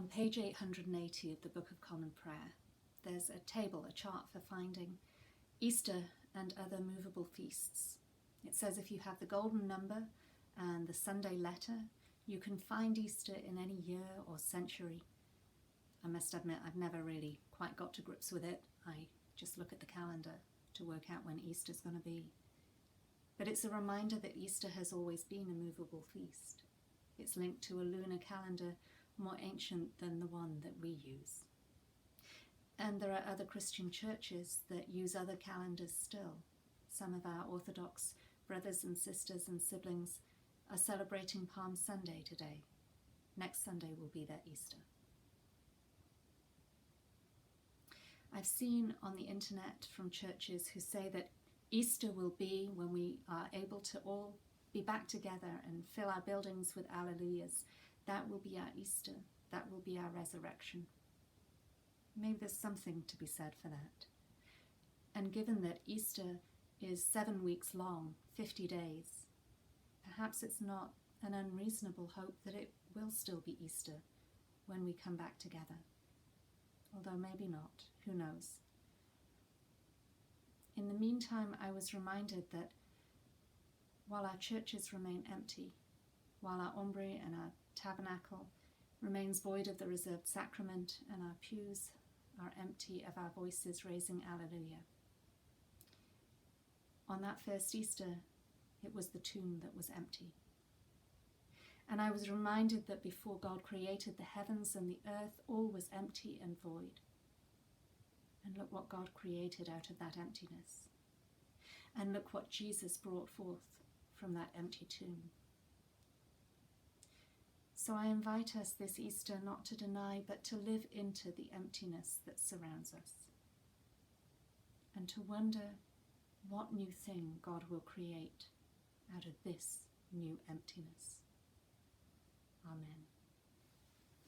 On page 880 of the Book of Common Prayer, there's a table, a chart for finding Easter and other movable feasts. It says if you have the golden number and the Sunday letter, you can find Easter in any year or century. I must admit, I've never really quite got to grips with it. I just look at the calendar to work out when Easter's going to be. But it's a reminder that Easter has always been a movable feast. It's linked to a lunar calendar more ancient than the one that we use. And there are other Christian churches that use other calendars still. Some of our Orthodox brothers and sisters and siblings are celebrating Palm Sunday today. Next Sunday will be their Easter. I've seen on the internet from churches who say that Easter will be when we are able to all be back together and fill our buildings with alleluias. That will be our Easter. That will be our resurrection. Maybe there's something to be said for that. And given that Easter is 7 weeks long, 50 days, perhaps it's not an unreasonable hope that it will still be Easter when we come back together. Although maybe not, who knows. In the meantime, I was reminded that while our churches remain empty, while our Ombri and our tabernacle remains void of the reserved sacrament and our pews are empty of our voices raising Alleluia. On that first Easter, it was the tomb that was empty. And I was reminded that before God created the heavens and the earth, all was empty and void. And look what God created out of that emptiness. And look what Jesus brought forth from that empty tomb. So I invite us this Easter not to deny, but to live into the emptiness that surrounds us. And to wonder what new thing God will create out of this new emptiness. Amen.